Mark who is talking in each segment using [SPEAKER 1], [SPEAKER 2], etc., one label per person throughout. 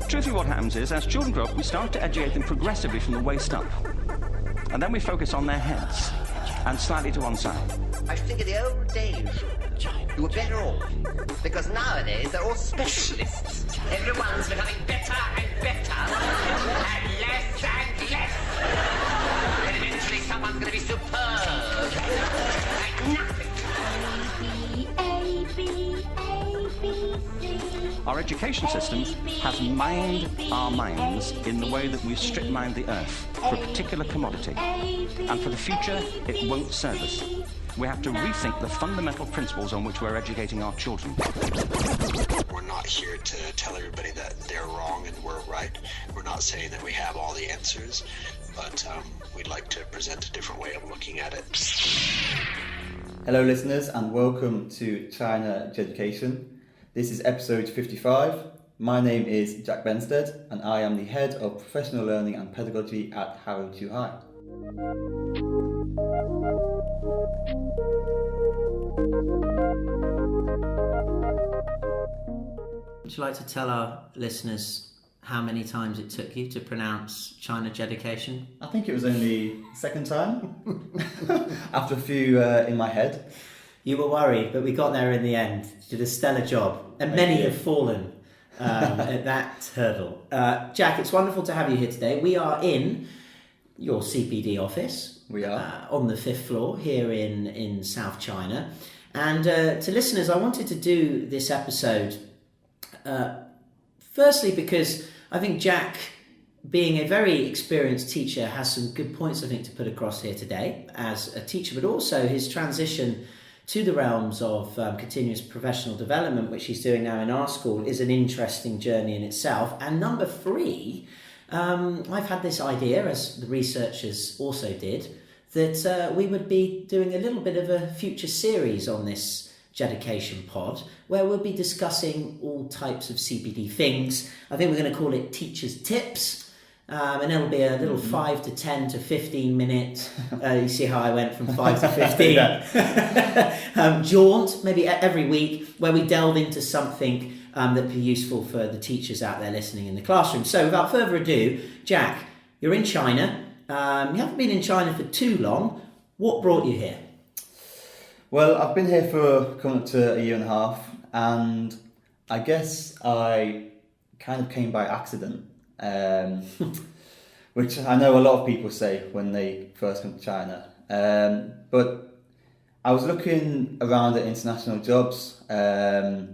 [SPEAKER 1] Truthfully, what happens is, as children grow up, we start to educate them progressively from the waist up. And then we focus on their heads and slightly to one side.
[SPEAKER 2] I think in the old days, you were better off. Because nowadays, they're all specialists. Everyone's becoming better and better. And less and less. And eventually someone's going to be superb. Like nothing.
[SPEAKER 1] Our education system has mined our minds in the way that we've strip mined the earth for a particular commodity. And for the future, it won't serve us. We have to rethink the fundamental principles on which we're educating our children.
[SPEAKER 3] We're not here to tell everybody that they're wrong and we're right. We're not saying that we have all the answers, but we'd like to present a different way of looking at it.
[SPEAKER 4] Hello listeners and welcome to China Jeducation. This is episode 55. My name is Jack Benstead and I am the Head of Professional Learning and Pedagogy at Harrow Chu High.
[SPEAKER 5] Would you like to tell our listeners how many times it took you to pronounce China Jeducation?
[SPEAKER 4] I think it was only the second time, after a few in my head.
[SPEAKER 5] You were worried, but we got there in the end. You did a stellar job, and many have fallen at that hurdle. Jack, it's wonderful to have you here today. We are in your CPD office.
[SPEAKER 4] We are.
[SPEAKER 5] On the 5th floor here in South China. And to listeners, I wanted to do this episode firstly because I think Jack, being a very experienced teacher, has some good points, I think, to put across here today as a teacher, but also his transition to the realms of continuous professional development, which he's doing now in our school, is an interesting journey in itself. And number 3, I've had this idea, as the researchers also did, that we would be doing a little bit of a future series on this Jeducation pod, where we'll be discussing all types of CPD things. I think we're going to call it Teachers Tips. And it'll be a little 5 to 10 to 15 minute, you see how I went from 5 to 15, jaunt, maybe every week, where we delve into something that'd be useful for the teachers out there listening in the classroom. So without further ado, Jack, you're in China. You haven't been in China for too long. What brought you here?
[SPEAKER 4] Well, I've been here for coming up to a year and a half, and I guess I kind of came by accident. Which I know a lot of people say when they first come to China. But I was looking around at international jobs a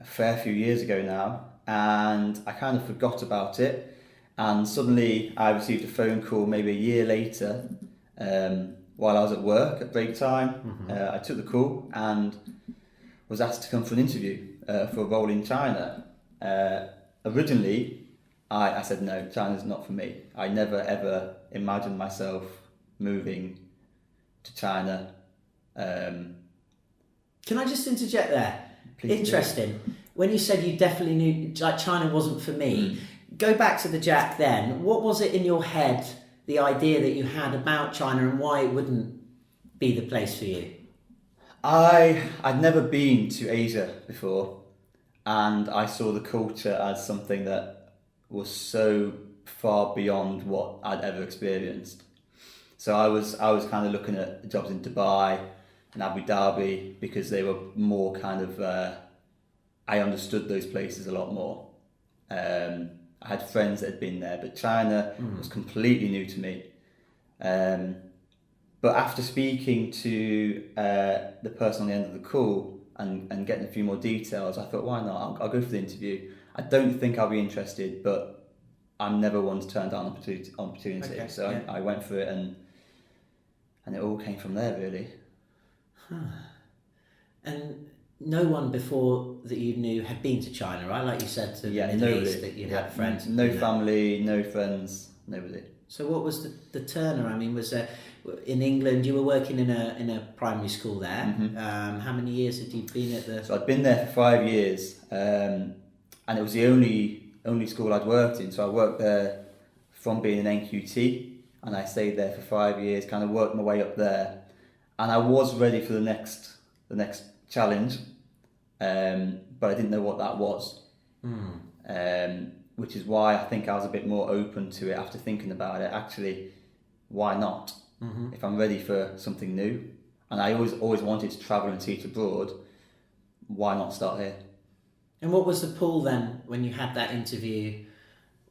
[SPEAKER 4] fair few years ago now, and I kind of forgot about it. And suddenly I received a phone call maybe a year later while I was at work at break time. I took the call and was asked to come for an interview for a role in China. Originally, I said no, China's not for me. I never ever imagined myself moving to China.
[SPEAKER 5] Can I just interject there?
[SPEAKER 4] Please
[SPEAKER 5] Interesting. Do. When you said you definitely knew like China wasn't for me, go back to the Jack then. What was it in your head, the idea that you had about China and why it wouldn't be the place for you?
[SPEAKER 4] I'd never been to Asia before, and I saw the culture as something that was so far beyond what I'd ever experienced. So I was kind of looking at jobs in Dubai and Abu Dhabi because they were more kind of, I understood those places a lot more. I had friends that had been there, but China was completely new to me. But after speaking to the person on the end of the call and getting a few more details, I thought, why not? I'll go for the interview. I don't think I'll be interested, but I'm never one to turn down opportunity. Okay, so yeah. I went for it, and it all came from there, really.
[SPEAKER 5] And no one before that you knew had been to China, right? Like you said to the Middle East, that you had friends.
[SPEAKER 4] No family, no friends, nobody.
[SPEAKER 5] So what was the turner? I mean, was in England? You were working in a primary school there. How many years had you been at the?
[SPEAKER 4] So I'd been there for 5 years. And it was the only school I'd worked in. So I worked there from being an NQT, and I stayed there for 5 years, kind of worked my way up there. And I was ready for the next challenge, but I didn't know what that was. which is why I think I was a bit more open to it after thinking about it. Actually, why not? If I'm ready for something new, and I always wanted to travel and teach abroad, why not start here?
[SPEAKER 5] And what was the pull then when you had that interview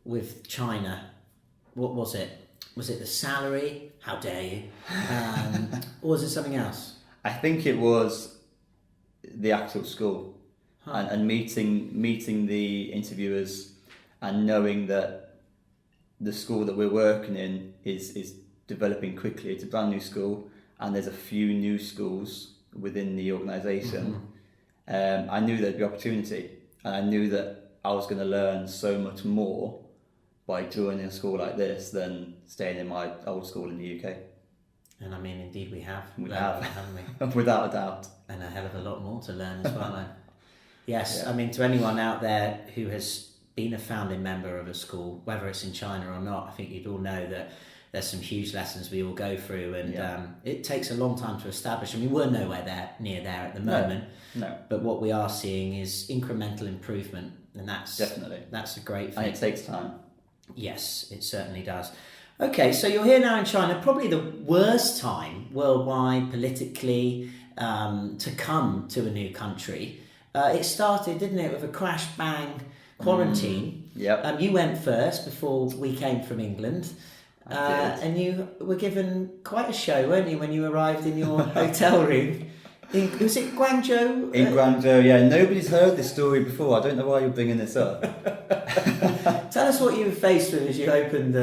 [SPEAKER 5] with China? What was it? Was it the salary? How dare you? Or was it something else?
[SPEAKER 4] I think it was the actual school, and meeting the interviewers, and knowing that the school that we're working in is developing quickly. It's a brand new school, and there's a few new schools within the organisation. I knew there'd be opportunity, and I knew that I was going to learn so much more by joining a school like this than staying in my old school in the UK.
[SPEAKER 5] And I mean, indeed we have.
[SPEAKER 4] We have,
[SPEAKER 5] haven't we?
[SPEAKER 4] Without a doubt.
[SPEAKER 5] And a hell of a lot more to learn as well. Yes, yeah. I mean, to anyone out there who has been a founding member of a school, whether it's in China or not, I think you'd all know that there's some huge lessons we all go through, and it takes a long time to establish. I mean, we're nowhere near there at the moment.
[SPEAKER 4] No.
[SPEAKER 5] But what we are seeing is incremental improvement, and that's a great thing.
[SPEAKER 4] And it takes time.
[SPEAKER 5] Yes, it certainly does. Okay, so you're here now in China, probably the worst time worldwide politically to come to a new country. It started, didn't it, with a crash bang quarantine.
[SPEAKER 4] Yep.
[SPEAKER 5] You went first before we came from England. And you were given quite a show, weren't you, when you arrived in your hotel room? Was it Guangzhou?
[SPEAKER 4] In Guangzhou, yeah. Nobody's heard this story before. I don't know why you're bringing this up.
[SPEAKER 5] Tell us what you were faced with as you opened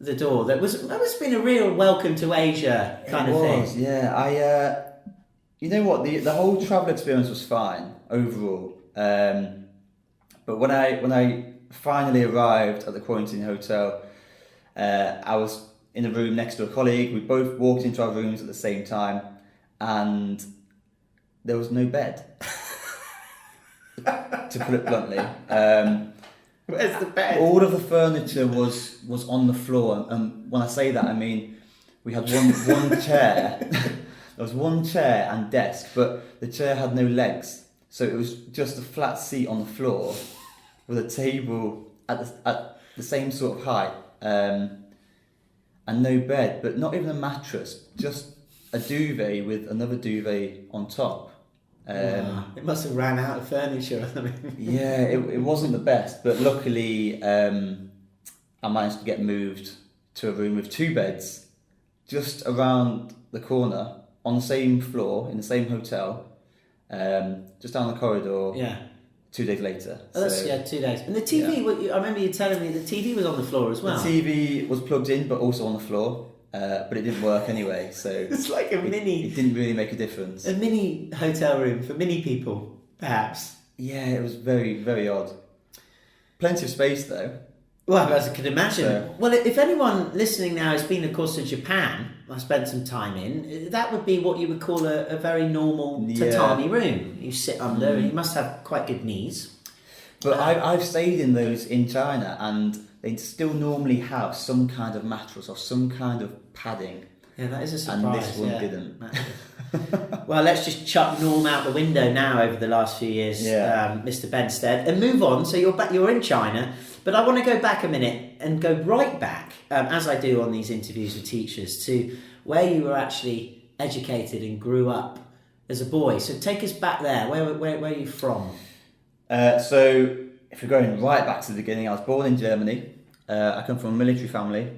[SPEAKER 5] the door. That must have been a real welcome to Asia kind of thing.
[SPEAKER 4] Yeah. You know what? The whole travel experience was fine overall. But when I finally arrived at the quarantine hotel, I was in a room next to a colleague. We both walked into our rooms at the same time, and there was no bed. To put it bluntly.
[SPEAKER 5] Where's the bed?
[SPEAKER 4] All of the furniture was on the floor, and when I say that, I mean we had one chair. There was one chair and desk, but the chair had no legs, so it was just a flat seat on the floor with a table at the same sort of height, and no bed, but not even a mattress, just a duvet with another duvet on top.
[SPEAKER 5] It must have ran out of furniture or something.
[SPEAKER 4] Yeah, it wasn't the best, but luckily I managed to get moved to a room with two beds just around the corner on the same floor in the same hotel, just down the corridor.
[SPEAKER 5] Yeah.
[SPEAKER 4] 2 days later.
[SPEAKER 5] Oh, that's 2 days. And the TV, I remember you telling me the TV was on the floor as well.
[SPEAKER 4] The TV was plugged in, but also on the floor. But it didn't work anyway, so
[SPEAKER 5] it's like a mini.
[SPEAKER 4] It didn't really make a difference.
[SPEAKER 5] A mini hotel room for mini people, perhaps.
[SPEAKER 4] Yeah, it was very, very odd. Plenty of space though.
[SPEAKER 5] Well, as I could imagine. So, well, if anyone listening now has been, of course, to Japan, I spent some time in, that would be what you would call a very normal tatami room. You sit under, and you must have quite good knees.
[SPEAKER 4] But I've stayed in those in China, and they still normally have some kind of mattress or some kind of padding.
[SPEAKER 5] Yeah, that is a surprise.
[SPEAKER 4] And this one didn't.
[SPEAKER 5] Well, let's just chuck Norm out the window now over the last few years, Mr. Benstead, and move on. So you're in China, but I want to go back a minute and go right back, as I do on these interviews with teachers, to where you were actually educated and grew up as a boy. So take us back there. Where are you from?
[SPEAKER 4] So if you're going right back to the beginning, I was born in Germany. I come from a military family.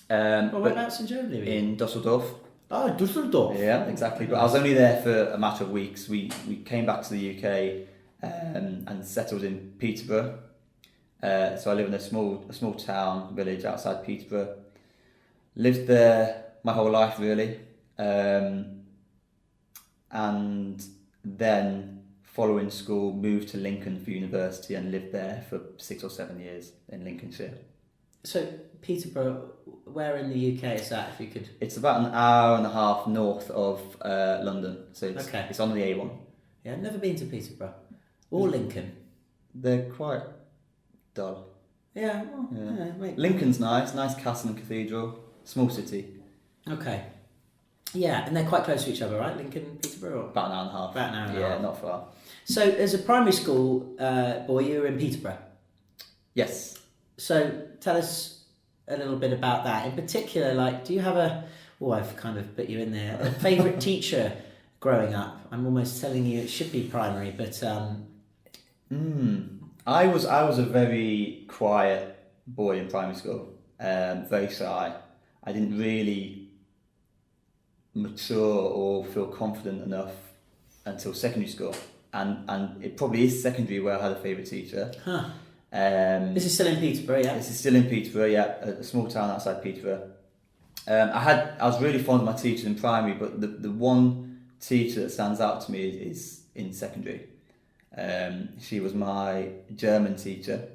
[SPEAKER 5] Whereabouts in Germany were you?
[SPEAKER 4] In Dusseldorf.
[SPEAKER 5] Oh, Dusseldorf.
[SPEAKER 4] Yeah, exactly. But I was only there for a matter of weeks. We came back to the UK and settled in Peterborough. So I live in a small town, village outside Peterborough. Lived there my whole life, really. And then, following school, moved to Lincoln for university and lived there for 6 or 7 years in Lincolnshire.
[SPEAKER 5] So Peterborough, where in the UK is that, if you could?
[SPEAKER 4] It's about an hour and a half north of London, so it's on the A1.
[SPEAKER 5] Yeah, I've never been to Peterborough or Lincoln.
[SPEAKER 4] They're quite dull.
[SPEAKER 5] Yeah,
[SPEAKER 4] Lincoln's nice castle and cathedral, small city.
[SPEAKER 5] Okay. Yeah, and they're quite close to each other, right? Lincoln and Peterborough?
[SPEAKER 4] About an hour and a half.
[SPEAKER 5] About an hour and a half.
[SPEAKER 4] Yeah, not far.
[SPEAKER 5] So, as a primary school boy, you were in Peterborough.
[SPEAKER 4] Yes.
[SPEAKER 5] So, tell us a little bit about that. In particular, like, do you have I've kind of put you in there, a favourite teacher growing up? I'm almost telling you it should be primary, but...
[SPEAKER 4] I was a very quiet boy in primary school, very shy. I didn't really mature or feel confident enough until secondary school, and it probably is secondary where I had a favourite teacher.
[SPEAKER 5] Huh. This is still in Peterborough, yeah?
[SPEAKER 4] This is still in Peterborough, yeah, a small town outside Peterborough. I was really fond of my teachers in primary, but the one teacher that stands out to me is in secondary. She was my German teacher,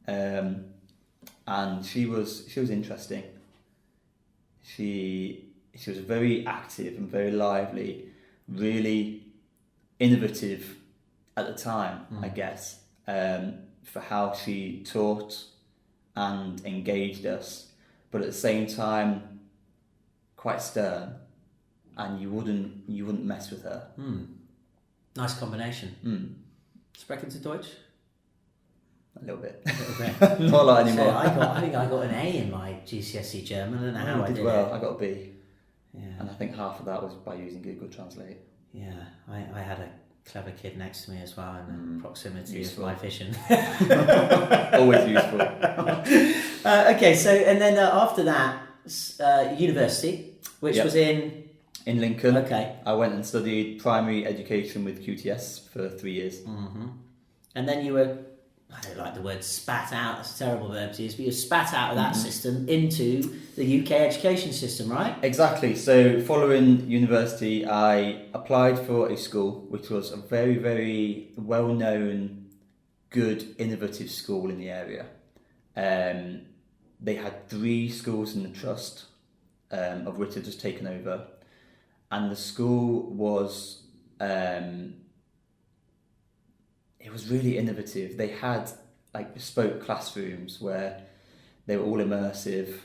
[SPEAKER 4] and she was interesting. She was very active and very lively, really innovative at the time, I guess, for how she taught and engaged us, but at the same time quite stern, and you wouldn't mess with her.
[SPEAKER 5] Nice combination. Sprechen Sie Deutsch?
[SPEAKER 4] A little bit.
[SPEAKER 5] A little bit.
[SPEAKER 4] Not a lot anymore.
[SPEAKER 5] So I think I got an A in my GCSE German. I don't know how I did
[SPEAKER 4] well.
[SPEAKER 5] it.
[SPEAKER 4] I got a B.
[SPEAKER 5] Yeah.
[SPEAKER 4] And I think half of that was by using Google Translate.
[SPEAKER 5] Yeah, I had a clever kid next to me as well, and the proximity
[SPEAKER 4] useful.
[SPEAKER 5] of my vision.
[SPEAKER 4] Always useful.
[SPEAKER 5] Okay, so and then after that, university, which was in
[SPEAKER 4] Lincoln.
[SPEAKER 5] Okay.
[SPEAKER 4] I went and studied primary education with QTS for 3 years.
[SPEAKER 5] Mm-hmm. And then you were, I don't like the word spat out, that's a terrible verb to use, but you were spat out of that system into the UK education system, right?
[SPEAKER 4] Exactly. So following university, I applied for a school which was a very, very well-known, good, innovative school in the area. They had 3 schools in the trust, of which I'd just taken over. And the school was, it was really innovative. They had like bespoke classrooms where they were all immersive.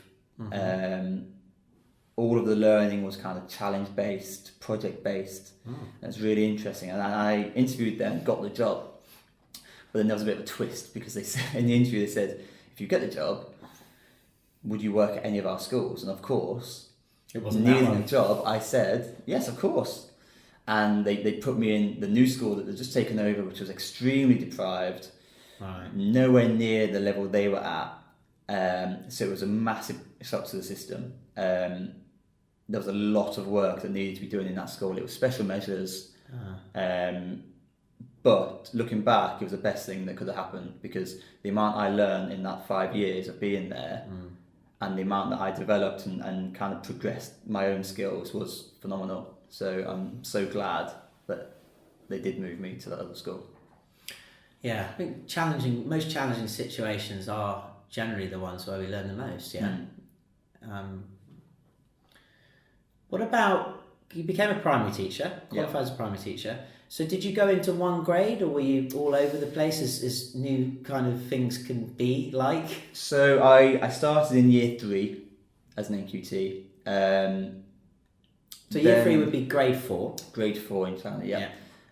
[SPEAKER 4] All of the learning was kind of challenge-based, project-based. It's really interesting. And I interviewed them, got the job. But then there was a bit of a twist because they said, in the interview they said, if you get the job, would you work at any of our schools? And of course,
[SPEAKER 5] It wasn't
[SPEAKER 4] needing a job, I said, yes, of course. And they put me in the new school that they'd just taken over, which was extremely deprived, nowhere near the level they were at. So it was a massive shock to the system. There was a lot of work that needed to be done in that school. It was special measures. But looking back, it was the best thing that could have happened because the amount I learned in that 5 years of being there and the amount that I developed and kind of progressed my own skills was phenomenal. So I'm so glad that they did move me to that other school.
[SPEAKER 5] Yeah, I think most challenging situations are generally the ones where we learn the most, yeah. What about, you became a primary teacher, qualified as a primary teacher. So did you go into one grade or were you all over the place as new kind of things can be like?
[SPEAKER 4] So I started in year 3 as an NQT.
[SPEAKER 5] So year 3 would be grade 4?
[SPEAKER 4] Grade 4 in China, yeah.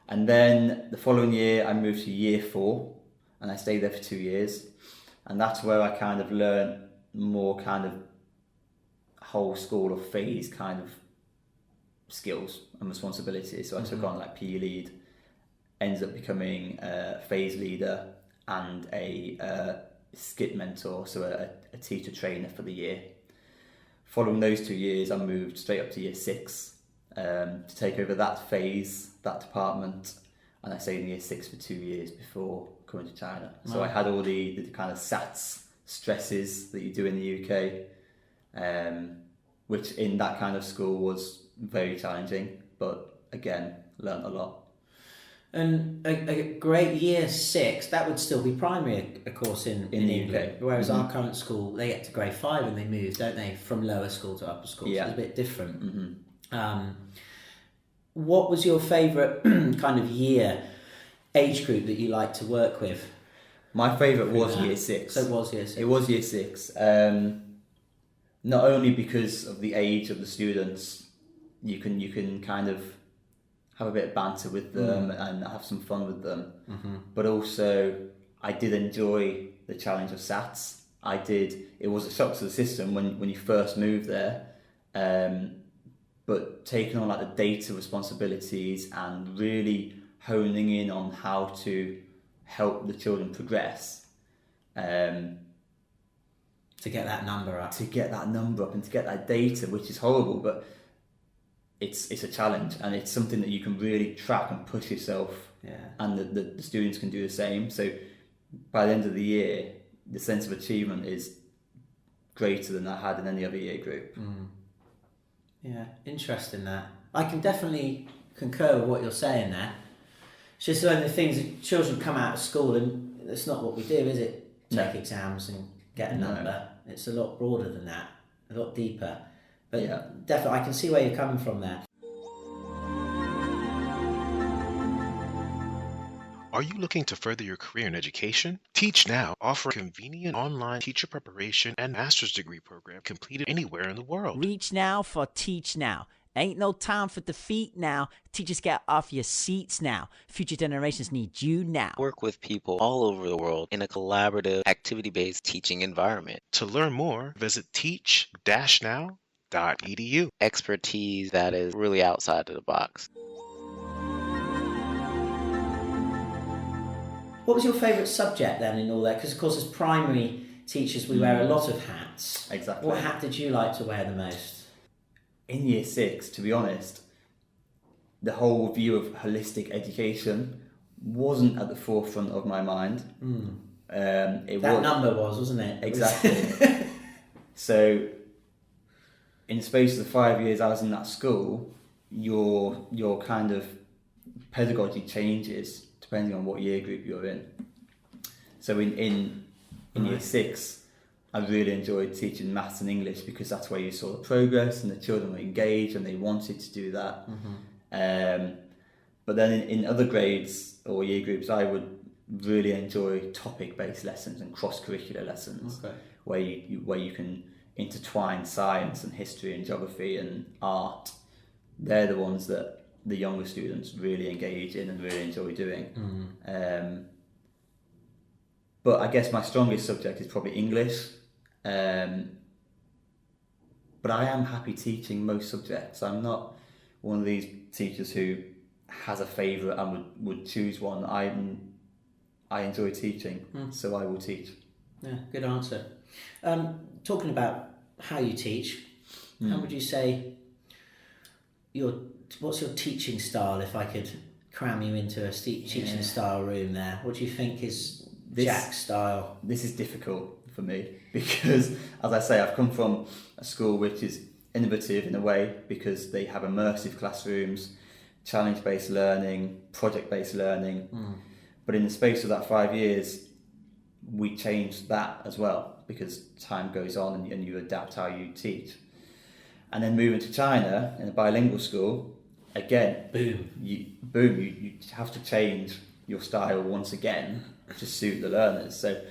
[SPEAKER 4] And then the following year I moved to year 4 and I stayed there for 2 years. And that's where I kind of learned more kind of whole school or phase kind of skills and responsibilities. So I took on like PE lead, ended up becoming a phase leader and a skip mentor, so a teacher trainer for the year. Following those 2 years, I moved straight up to year 6 to take over that phase, that department, and I stayed in year 6 for 2 years before coming to China. So I had all the kind of SATs stresses that you do in the UK, which in that kind of school was very challenging, but again, learned a lot.
[SPEAKER 5] And a great year 6, that would still be primary, of course, in
[SPEAKER 4] the
[SPEAKER 5] England.
[SPEAKER 4] UK.
[SPEAKER 5] Whereas our current school, they get to grade 5 and they move, don't they, from lower school to upper school.
[SPEAKER 4] Yeah.
[SPEAKER 5] So it's a bit different. What was your favourite kind of age group that you liked to work with?
[SPEAKER 4] My favourite was year 6.
[SPEAKER 5] So it was year 6.
[SPEAKER 4] It was year 6. Not only because of the age of the students, you can kind of have a bit of banter with them and have some fun with them. But also, I did enjoy the challenge of SATs. It was a shock to the system when you first moved there, but taking on like the data responsibilities and really honing in on how to help the children progress,
[SPEAKER 5] to get that number up,
[SPEAKER 4] and to get that data, which is horrible, but it's a challenge, and it's something that you can really track and push yourself, and the students can do the same. So by the end of the year, the sense of achievement is greater than I had in any other year group.
[SPEAKER 5] Yeah, interesting that. I can definitely concur with what you're saying there. It's just one of the things that children come out of school, and that's not what we do, is it? Take exams and get a number. It's a lot broader than that, a lot deeper. But definitely, I can see where you're coming from there.
[SPEAKER 6] Are you looking to further your career in education? Teach Now offers a convenient online teacher preparation and master's degree program completed anywhere in the world.
[SPEAKER 7] Reach now for Teach Now. Ain't no time for defeat now. Teachers, get off your seats now. Future generations need you now.
[SPEAKER 8] Work with people all over the world in a collaborative, activity-based teaching environment.
[SPEAKER 6] To learn more, visit teach-now.edu.
[SPEAKER 8] Expertise that is really outside of the box.
[SPEAKER 5] What was your favourite subject then in all that? Because of course as primary teachers we wear a lot of hats.
[SPEAKER 4] Exactly.
[SPEAKER 5] What hat did you like to wear the most?
[SPEAKER 4] In year 6, to be honest, the whole view of holistic education wasn't at the forefront of my mind.
[SPEAKER 5] Number wasn't it?
[SPEAKER 4] Exactly. So in the space of the 5 years I was in that school, your kind of pedagogy changes depending on what year group you're in. So in year 6, I really enjoyed teaching maths and English because that's where you saw the progress and the children were engaged and they wanted to do that. But then in other grades or year groups, I would really enjoy topic-based lessons and cross-curricular lessons, where you can intertwine science and history and geography and art. They're the ones that the younger students really engage in and really enjoy doing. But I guess my strongest subject is probably English. But I am happy teaching most subjects. I'm not one of these teachers who has a favourite and would choose one. I enjoy teaching, so I will teach.
[SPEAKER 5] Yeah, good answer. Talking about how you teach, how would you say what's your teaching style, if I could cram you into a teaching style room there? What do you think is Jack's style?
[SPEAKER 4] This is difficult for me because, as I say, I've come from a school which is innovative in a way because they have immersive classrooms, challenge-based learning, project-based learning. But in the space of that 5 years, we changed that as well because time goes on and you adapt how you teach. And then moving to China in a bilingual school, again, you have to change your style once again to suit the learners. So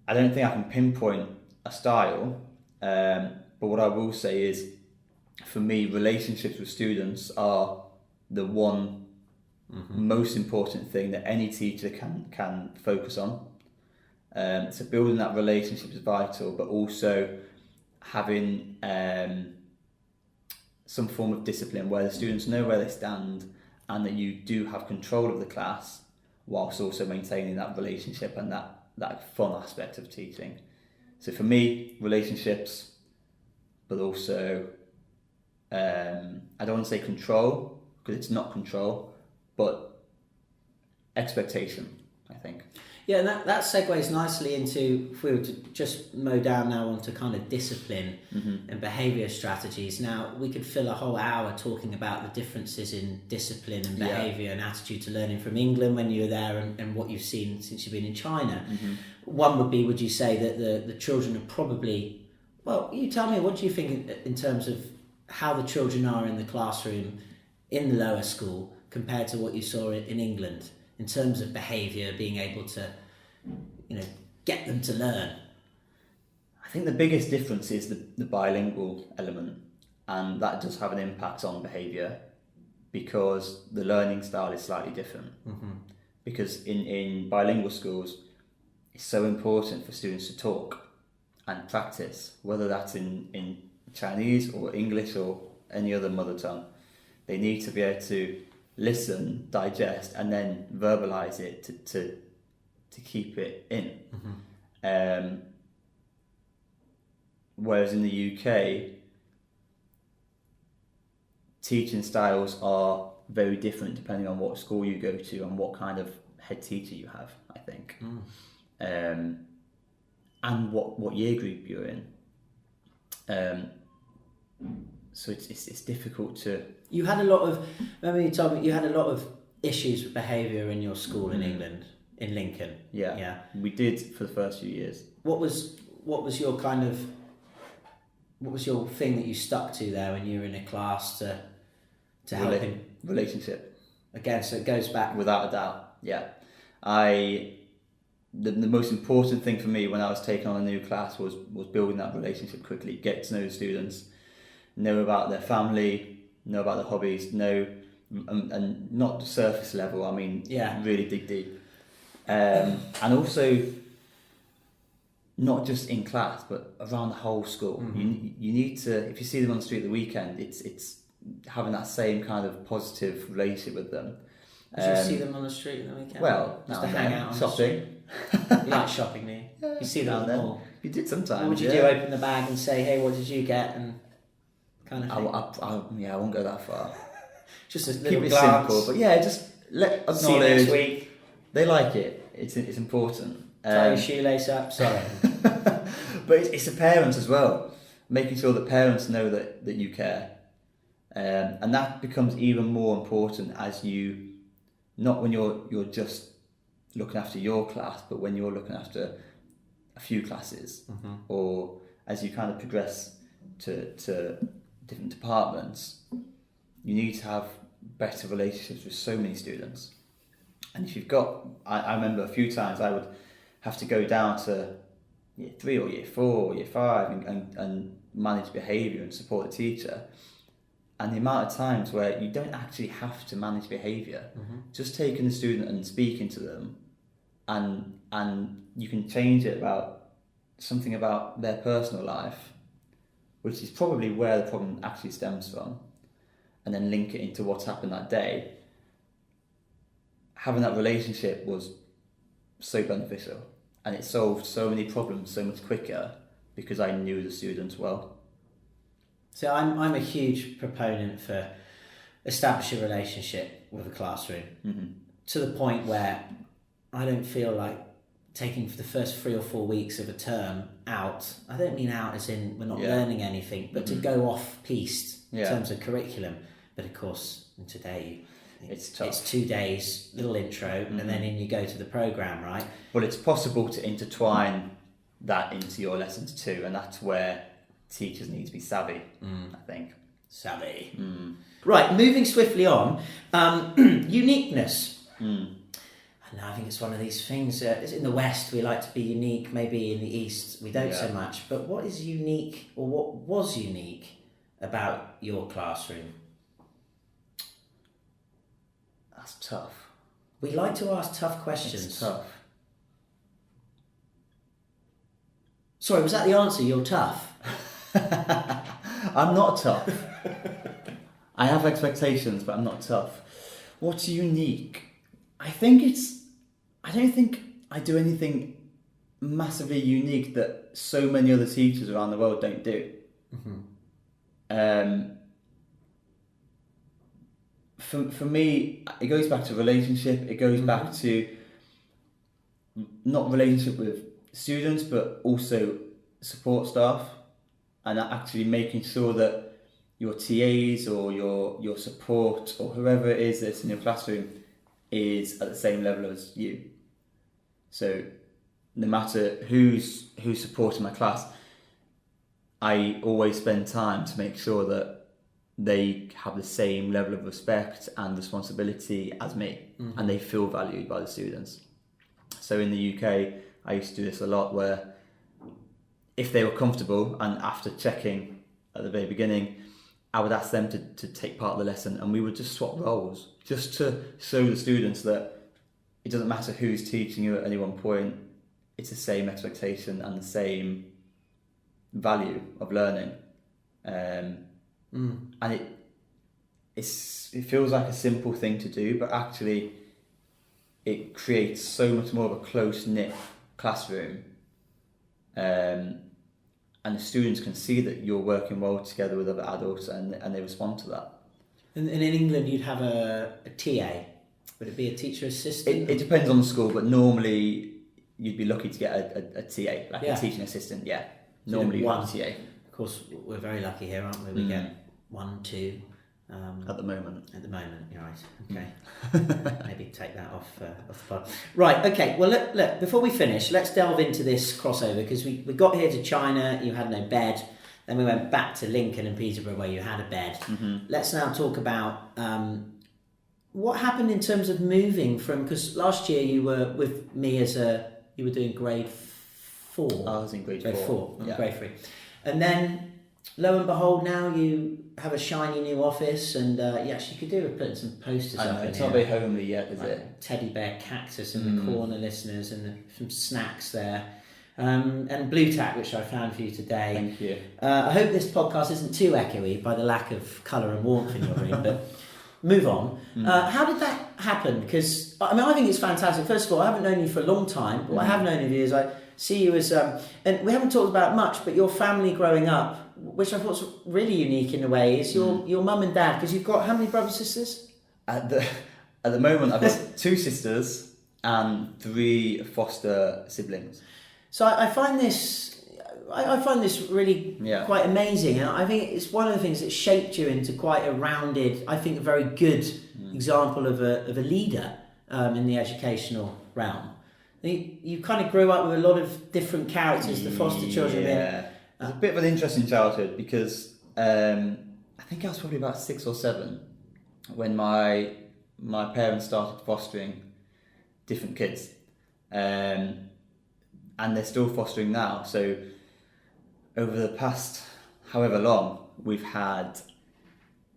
[SPEAKER 4] I don't think I can pinpoint a style, but what I will say is, for me, relationships with students are the one most important thing that any teacher can focus on. So building that relationship is vital, but also having some form of discipline where the students know where they stand and that you do have control of the class whilst also maintaining that relationship and that fun aspect of teaching. So for me, relationships, but also I don't want to say control because it's not control, but expectation, I think.
[SPEAKER 5] Yeah, and that segues nicely into, if we were to just mow down now onto kind of discipline and behaviour strategies. Now, we could fill a whole hour talking about the differences in discipline and behaviour and attitude to learning from England when you were there and what you've seen since you've been in China. One would be, would you say that the children are probably, well, you tell me, what do you think in terms of how the children are in the classroom in the lower school compared to what you saw in England? In terms of behaviour, being able to, get them to learn?
[SPEAKER 4] I think the biggest difference is the bilingual element, and that does have an impact on behaviour because the learning style is slightly different. Because in bilingual schools, it's so important for students to talk and practice, whether that's in Chinese or English or any other mother tongue. They need to be able to listen, digest, and then verbalize it to keep it in. Whereas in the UK, teaching styles are very different depending on what school you go to and what kind of head teacher you have, I think. And what year group you're in. So it's difficult to...
[SPEAKER 5] You had a lot of... Remember you told me you had a lot of issues with behaviour in your school in England, in Lincoln.
[SPEAKER 4] Yeah. We did for the first few years.
[SPEAKER 5] What was your kind of... What was your thing that you stuck to there when you were in a class to help him?
[SPEAKER 4] Relationship.
[SPEAKER 5] Again, so it goes back...
[SPEAKER 4] Without a doubt, yeah. The most important thing for me when I was taking on a new class was building that relationship quickly, get to know the students, know about their family, know about their hobbies, and not surface level, I mean, really dig deep. And also, not just in class, but around the whole school. You need to, if you see them on the street at the weekend, it's having that same kind of positive relationship with them.
[SPEAKER 5] Did you see them on the street at the weekend?
[SPEAKER 4] Well,
[SPEAKER 5] just to hang out on
[SPEAKER 4] shopping.
[SPEAKER 5] The street? You like shopping, do you? You see them at the mall.
[SPEAKER 4] You did sometimes.
[SPEAKER 5] What would you do? Open the bag and say, "Hey, what did you get?" and kind of thing.
[SPEAKER 4] I won't go that far.
[SPEAKER 5] Just a
[SPEAKER 4] Keep
[SPEAKER 5] little
[SPEAKER 4] it
[SPEAKER 5] glance.
[SPEAKER 4] simple, but just acknowledge.
[SPEAKER 5] See you next week.
[SPEAKER 4] They like it. It's important.
[SPEAKER 5] Tie your shoelace up. Sorry.
[SPEAKER 4] But it's the parents as well, making sure that parents know that you care, and that becomes even more important as you. Not when you're just looking after your class, but when you're looking after a few classes, or as you kind of progress to different departments, you need to have better relationships with so many students. And if you've got, I remember a few times I would have to go down to year 3 or year 4 or year 5 and manage behaviour and support the teacher. And the amount of times where you don't actually have to manage behaviour, just taking the student and speaking to them, and you can change it about something about their personal life, which is probably where the problem actually stems from, and then link it into what's happened that day. Having that relationship was so beneficial, and it solved so many problems so much quicker because I knew the students well.
[SPEAKER 5] So I'm a huge proponent for establishing a relationship with a classroom to the point where I don't feel like taking the first 3 or 4 weeks of a term out. I don't mean out as in we're not learning anything, but to go off piste in terms of curriculum. But of course, today
[SPEAKER 4] it's tough.
[SPEAKER 5] It's 2 days, little intro, and then in you go to the programme, right?
[SPEAKER 4] Well, it's possible to intertwine that into your lessons too, and that's where teachers need to be savvy, I think.
[SPEAKER 5] Savvy. Right, moving swiftly on. Uniqueness. And I think it's one of these things, in the West we like to be unique, maybe in the East we don't so much, but what is unique, or what was unique about your classroom?
[SPEAKER 4] That's tough.
[SPEAKER 5] We like to ask tough questions.
[SPEAKER 4] It's tough.
[SPEAKER 5] Sorry, was that the answer? You're tough?
[SPEAKER 4] I'm not tough. I have expectations, but I'm not tough. What's unique? I don't think I do anything massively unique that so many other teachers around the world don't do. For me, it goes back to relationship. It goes back to not relationship with students, but also support staff, and actually making sure that your TAs or your support or whoever it is that's in your classroom is at the same level as you. So no matter who's supporting my class, I always spend time to make sure that they have the same level of respect and responsibility as me, and they feel valued by the students. So in the UK, I used to do this a lot, where if they were comfortable, and after checking at the very beginning, I would ask them to take part of the lesson, and we would just swap roles, just to show the students that it doesn't matter who's teaching you at any one point, it's the same expectation and the same value of learning. And it feels like a simple thing to do, but actually it creates so much more of a close-knit classroom, and the students can see that you're working well together with other adults, and they respond to that.
[SPEAKER 5] And in England you'd have a TA. Would it be a teacher assistant?
[SPEAKER 4] It depends on the school, but normally you'd be lucky to get a TA, like a teaching assistant, yeah. Normally
[SPEAKER 5] one
[SPEAKER 4] TA.
[SPEAKER 5] Of course, we're very lucky here, aren't we? We get 1, 2.
[SPEAKER 4] At the moment.
[SPEAKER 5] At the moment, you're right. Okay. Maybe take that off the pod. Right, okay. Well, look, before we finish, let's delve into this crossover, because we got here to China, you had no bed. Then we went back to Lincoln and Peterborough where you had a bed. Let's now talk about what happened in terms of moving from, because last year you were with me you were doing grade 4.
[SPEAKER 4] I was in grade
[SPEAKER 5] 4.
[SPEAKER 4] Yeah.
[SPEAKER 5] Grade 3. And then, lo and behold, now you have a shiny new office, and you actually could do with putting some posters up in
[SPEAKER 4] it's
[SPEAKER 5] here.
[SPEAKER 4] not very homely yet, is it?
[SPEAKER 5] Teddy bear cactus in the corner, listeners, and some snacks there. And blue tack, which I found for you today.
[SPEAKER 4] Thank you.
[SPEAKER 5] I hope this podcast isn't too echoey by the lack of colour and warmth in your room, but move on. How did that happen? Because, I mean, I think it's fantastic. First of all, I haven't known you for a long time, but what I have known of you is I see you as, and we haven't talked about much, but your family growing up, which I thought was really unique in a way, is your mum and dad, because you've got how many brothers and sisters?
[SPEAKER 4] At the moment, I've got 2 sisters and 3 foster siblings.
[SPEAKER 5] So I find this really quite amazing, and I think it's one of the things that shaped you into quite a rounded, I think a very good example of a leader in the educational realm. You kind of grew up with a lot of different characters, the foster children.
[SPEAKER 4] Yeah, it was a bit of an interesting childhood, because I think I was probably about 6 or 7 when my parents started fostering different kids. And they're still fostering now. So over the past however long, we've had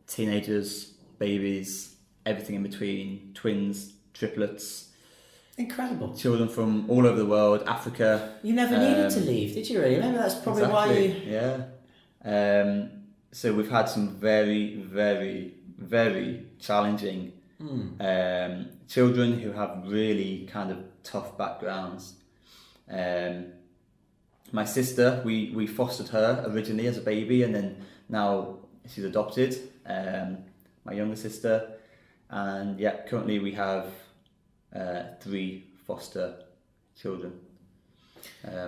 [SPEAKER 4] teenagers, babies, everything in between, twins, triplets.
[SPEAKER 5] Incredible.
[SPEAKER 4] Children from all over the world, Africa.
[SPEAKER 5] You never needed to leave, did you really? Maybe that's probably why you...
[SPEAKER 4] Yeah. So we've had some very, very, very challenging children who have really kind of tough backgrounds. My sister, we fostered her originally as a baby, and then now she's adopted, my younger sister, and currently we have 3 foster children,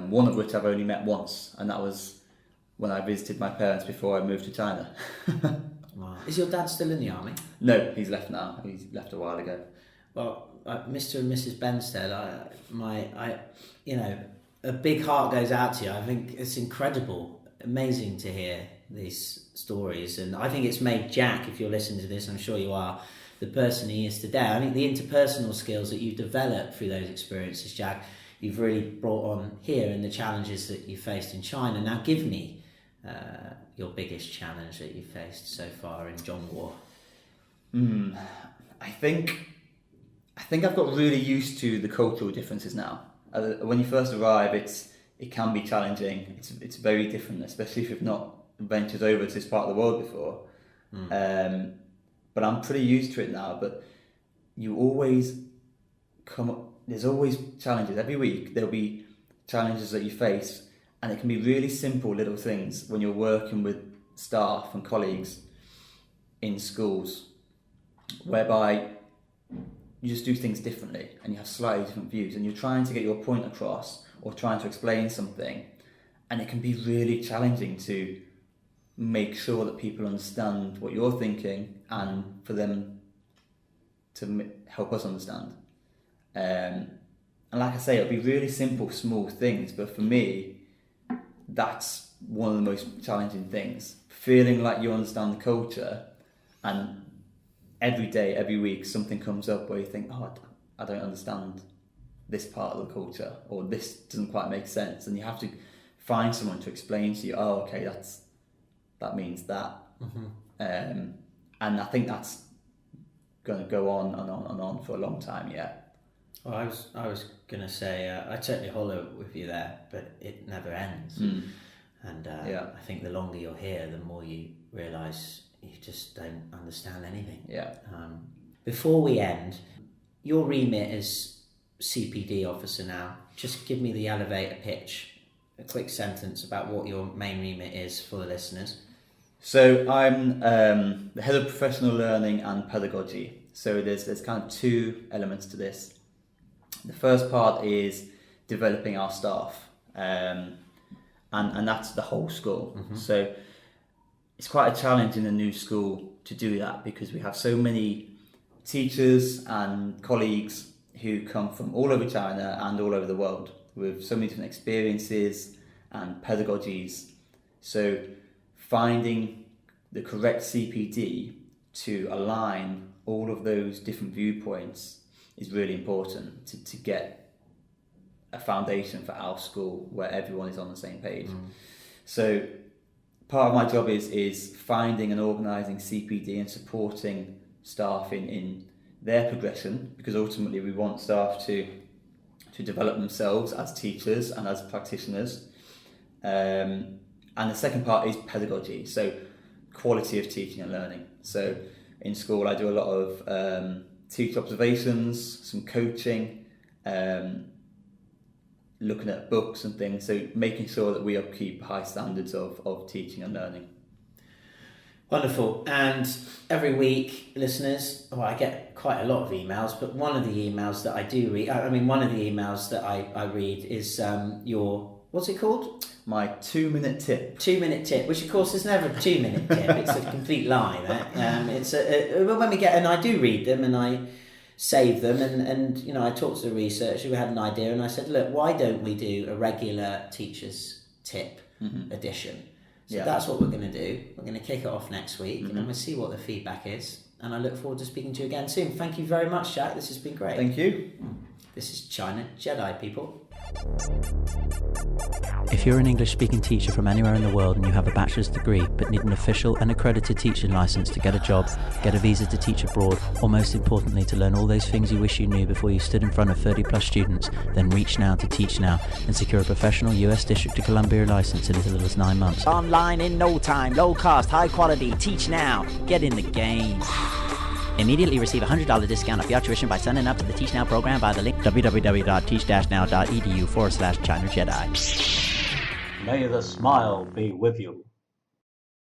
[SPEAKER 4] one of which I've only met once, and that was when I visited my parents before I moved to China.
[SPEAKER 5] Wow. Is your dad still in the army?
[SPEAKER 4] No, he's left now. He's left a while ago.
[SPEAKER 5] Well, Mr. and Mrs. Benstead, a big heart goes out to you. I think it's incredible, amazing to hear these stories, and I think it's made Jack, if you're listening to this, I'm sure you are, the person he is today. I think the interpersonal skills that you developed through those experiences, Jack, you've really brought on here, and the challenges that you faced in China. Now give me your biggest challenge that you faced so far in Zhongguo.
[SPEAKER 4] I think I've got really used to the cultural differences now. When you first arrive, it can be challenging. It's very different, especially if you've not ventured over to this part of the world before. But I'm pretty used to it now. But you always there's always challenges. Every week there'll be challenges that you face, and it can be really simple little things when you're working with staff and colleagues in schools, whereby you just do things differently and you have slightly different views, and you're trying to get your point across or trying to explain something, and it can be really challenging to make sure that people understand what you're thinking and for them to help us understand. And like I say, it'll be really simple, small things, but for me, that's one of the most challenging things. Feeling like you understand the culture, and every day, every week, something comes up where you think, I don't understand this part of the culture, or this doesn't quite make sense, and you have to find someone to explain to you, that means that. And I think that's going to go on and on and on for a long time yet.
[SPEAKER 5] Well, I was going to say, I totally hollow with you there, but it never ends. And I think the longer you're here, the more you realise you just don't understand anything.
[SPEAKER 4] Yeah.
[SPEAKER 5] Before we end, your remit as CPD officer now, just give me the elevator pitch, a quick sentence about what your main remit is for the listeners.
[SPEAKER 4] So I'm the head of professional learning and pedagogy. So there's kind of two elements to this. The first part is developing our staff, and that's the whole school. So it's quite a challenge in a new school to do that, because we have so many teachers and colleagues who come from all over China and all over the world with so many different experiences and pedagogies. So finding the correct CPD to align all of those different viewpoints is really important to get a foundation for our school where everyone is on the same page. So part of my job is finding and organising CPD and supporting staff in their progression, because ultimately we want staff to develop themselves as teachers and as practitioners. And the second part is pedagogy, so quality of teaching and learning. So in school I do a lot of teacher observations, some coaching, looking at books and things, so making sure that we upkeep high standards of teaching and learning.
[SPEAKER 5] Wonderful. And every week, listeners, I get quite a lot of emails, but one of the emails that I do read, one of the emails that I read is your, what's it called?
[SPEAKER 4] My 2-minute tip.
[SPEAKER 5] 2-minute tip, which of course is never a 2-minute tip. It's a complete lie. It's when we get, and I do read them and I save them, and I talked to the researcher who had an idea, and I said, look, why don't we do a regular teacher's tip edition? So that's what we're going to do. We're going to kick it off next week, and we'll see what the feedback is. And I look forward to speaking to you again soon. Thank you very much, Jack. This has been great.
[SPEAKER 4] Thank you.
[SPEAKER 5] This is China Jedi, people.
[SPEAKER 7] If you're an English-speaking teacher from anywhere in the world and you have a bachelor's degree but need an official and accredited teaching license to get a job, get a visa to teach abroad, or most importantly to learn all those things you wish you knew before you stood in front of 30-plus students, then reach now to Teach Now and secure a professional US District of Columbia license in as little as 9 months. Online in no time, low cost, high quality. Teach Now. Get in the game. Immediately receive a $100 discount off your tuition by signing up to the Teach Now program via the link www.teach-now.edu/China Jedi.
[SPEAKER 9] May the smile be with you.